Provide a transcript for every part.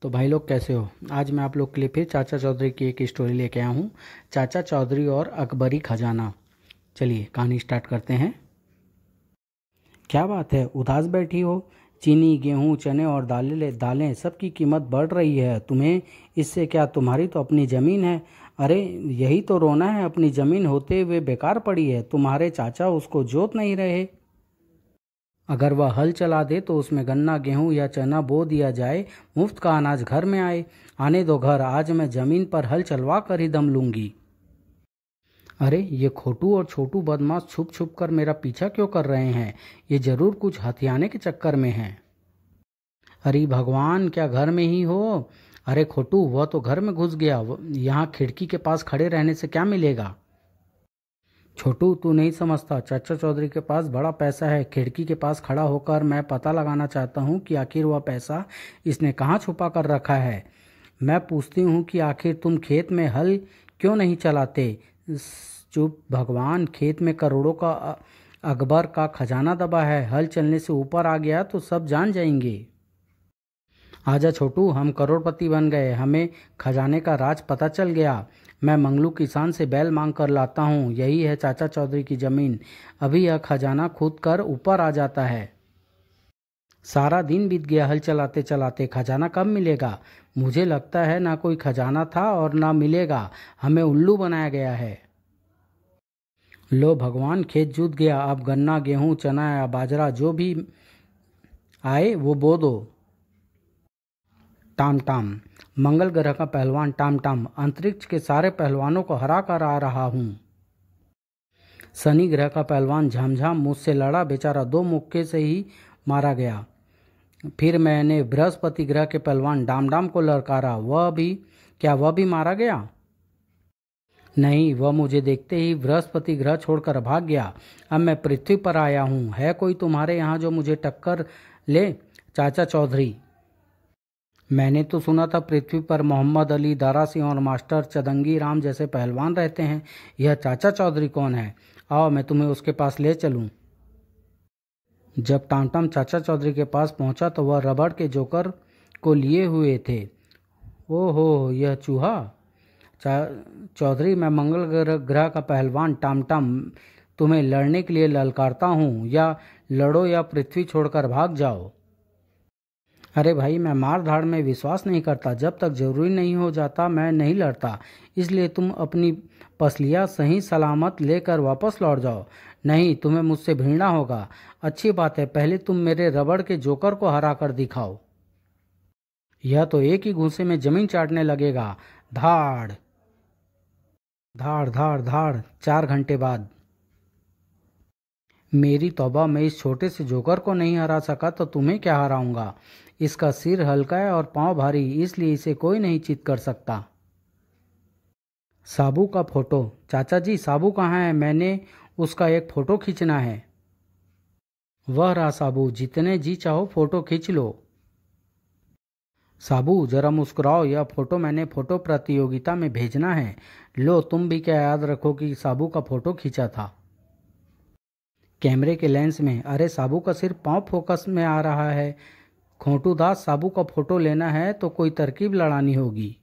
तो भाई लोग कैसे हो। आज मैं आप लोग के लिए फिर चाचा चौधरी की एक स्टोरी लेके आया हूँ। चाचा चौधरी और अकबरी खजाना। चलिए कहानी स्टार्ट करते हैं। क्या बात है, उदास बैठी हो? चीनी, गेहूँ, चने और दालें दालें सबकी कीमत बढ़ रही है। तुम्हें इससे क्या? तुम्हारी तो अपनी ज़मीन है। अरे यही तो रोना है, अपनी ज़मीन होते हुए बेकार पड़ी है। तुम्हारे चाचा उसको जोत नहीं रहे। अगर वह हल चला दे तो उसमें गन्ना, गेहूं या चना बो दिया जाए, मुफ्त का अनाज घर में आए। आने दो घर, आज मैं जमीन पर हल चलवा कर ही दम लूंगी। अरे ये खोटू और छोटू बदमाश छुप छुप कर मेरा पीछा क्यों कर रहे हैं? ये जरूर कुछ हथियाने के चक्कर में हैं। अरे भगवान, क्या घर में ही हो? अरे खोटू, वह तो घर में घुस गया। यहाँ खिड़की के पास खड़े रहने से क्या मिलेगा? छोटू, तू नहीं समझता, चाचा चौधरी के पास बड़ा पैसा है। खिड़की के पास खड़ा होकर मैं पता लगाना चाहता हूँ कि आखिर वह पैसा इसने कहाँ छुपा कर रखा है। मैं पूछती हूँ कि आखिर तुम खेत में हल क्यों नहीं चलाते? चुप भगवान, खेत में करोड़ों का अकबर का खजाना दबा है। हल चलने से ऊपर आ गया तो सब जान जाएंगे। आजा छोटू, हम करोड़पति बन गए। हमें खजाने का राज पता चल गया। मैं मंगलू किसान से बैल मांग कर लाता हूँ। यही है चाचा चौधरी की जमीन। अभी यह खजाना खुद कर ऊपर आ जाता है। सारा दिन बीत गया हल चलाते चलाते, खजाना कब मिलेगा? मुझे लगता है ना कोई खजाना था और ना मिलेगा। हमें उल्लू बनाया गया है। लो भगवान, खेत जुत गया। अब गन्ना, गेहूँ, चना या बाजरा जो भी आए वो बो दो। टाम टाम। मंगल ग्रह का पहलवान टाम टाम, अंतरिक्ष के सारे पहलवानों को हरा कर आ रहा हूँ। शनि ग्रह का पहलवान झमझम मुझसे लड़ा, बेचारा 2 मुक्के से ही मारा गया। फिर मैंने बृहस्पति ग्रह के पहलवान डाम डाम को ललकारा। वह भी मारा गया? नहीं, वह मुझे देखते ही बृहस्पति ग्रह छोड़कर भाग गया। अब मैं पृथ्वी पर आया हूँ। है कोई तुम्हारे यहाँ जो मुझे टक्कर ले? चाचा चौधरी। मैंने तो सुना था पृथ्वी पर मोहम्मद अली, दारा सिंह और मास्टर चदंगी राम जैसे पहलवान रहते हैं। यह चाचा चौधरी कौन है? आओ मैं तुम्हें उसके पास ले चलूं। जब टामटाम चाचा चौधरी के पास पहुंचा तो वह रबड़ के जोकर को लिए हुए थे। ओहो, यह चूहा? चौधरी, मैं मंगल ग्रह का पहलवान टामटाम तुम्हें लड़ने के लिए ललकारता हूँ। या लड़ो या पृथ्वी छोड़कर भाग जाओ। अरे भाई, मैं मार धाड़ में विश्वास नहीं करता। जब तक जरूरी नहीं हो जाता मैं नहीं लड़ता। इसलिए तुम अपनी पसलियाँ सही सलामत लेकर वापस लौट जाओ। नहीं, तुम्हें मुझसे भिड़ना होगा। अच्छी बात है, पहले तुम मेरे रबड़ के जोकर को हरा कर दिखाओ। यह तो एक ही घूंसे में जमीन चाटने लगेगा। धाड़ धाड़ धाड़ धाड़। 4 घंटे बाद। मेरी तौबा, मैं इस छोटे से जोकर को नहीं हरा सका तो तुम्हें क्या हराऊंगा? इसका सिर हल्का है और पांव भारी, इसलिए इसे कोई नहीं चित कर सकता। साबू का फोटो। चाचा जी, साबू कहाँ है? मैंने उसका एक फ़ोटो खींचना है। वह रहा साबू, जितने जी चाहो फ़ोटो खींच लो। साबू जरा मुस्कुराओ, यह फ़ोटो मैंने फ़ोटो प्रतियोगिता में भेजना है। लो, तुम भी क्या याद रखो कि साबू का फ़ोटो खींचा था। कैमरे के लेंस में। अरे साबू का सिर्फ पाँव फोकस में आ रहा है। खोटू दास, साबू का फोटो लेना है तो कोई तरकीब लड़ानी होगी।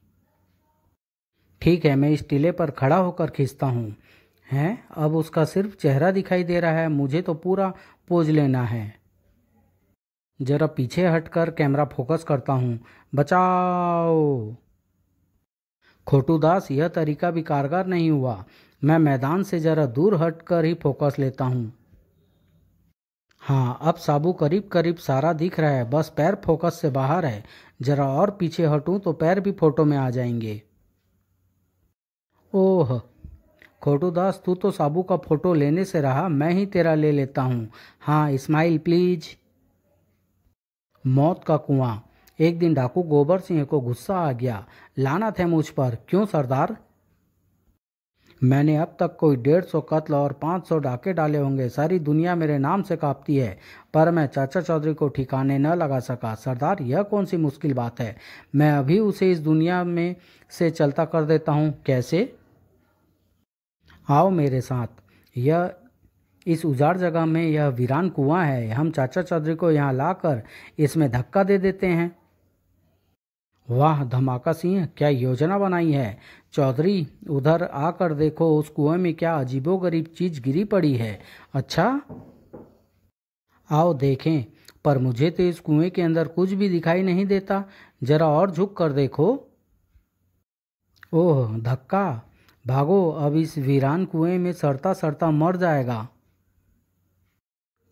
ठीक है, मैं इस टीले पर खड़ा होकर खींचता हूँ। हैं, अब उसका सिर्फ चेहरा दिखाई दे रहा है। मुझे तो पूरा पोज लेना है। जरा पीछे हटकर कैमरा फोकस करता हूँ। बचाओ। खोटू दास, यह तरीका भी कारगर नहीं हुआ। मैं मैदान से जरा दूर हटकर ही फोकस लेता हूँ। हाँ, अब साबू करीब करीब सारा दिख रहा है, बस पैर फोकस से बाहर है। जरा और पीछे हटूं तो पैर भी फोटो में आ जाएंगे। ओह खोटू दास, तू तो साबू का फोटो लेने से रहा, मैं ही तेरा ले लेता हूँ। हाँ, स्माइल प्लीज। मौत का कुआं। एक दिन डाकू गोबर सिंह को गुस्सा आ गया। लानत है मुझ पर। क्यों सरदार? मैंने अब तक कोई 150 कत्ल और 500 डाके डाले होंगे। सारी दुनिया मेरे नाम से कांपती है, पर मैं चाचा चौधरी को ठिकाने न लगा सका। सरदार, यह कौन सी मुश्किल बात है? मैं अभी उसे इस दुनिया में से चलता कर देता हूँ। कैसे? आओ मेरे साथ। यह इस उजाड़ जगह में यह वीरान कुआं है। हम चाचा चौधरी को यहाँ लाकर इसमें धक्का दे देते हैं। वाह धमाका सिंह, क्या योजना बनाई है। चौधरी उधर आकर देखो, उस कुएं में क्या अजीबोगरीब चीज गिरी पड़ी है। अच्छा, आओ देखें। पर मुझे तो इस कुएं के अंदर कुछ भी दिखाई नहीं देता, जरा और झुक कर देखो। ओह धक्का, भागो, अब इस वीरान कुएं में सड़ता सड़ता मर जाएगा।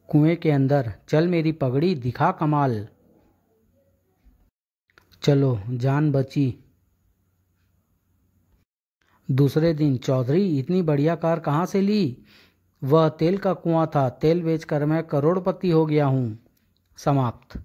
कुएं के अंदर, चल मेरी पगड़ी दिखा कमाल। चलो जान बची। दूसरे दिन, चौधरी इतनी बढ़िया कार कहाँ से ली। वह तेल का कुआं था, तेल बेचकर मैं करोड़पति हो गया हूँ। समाप्त।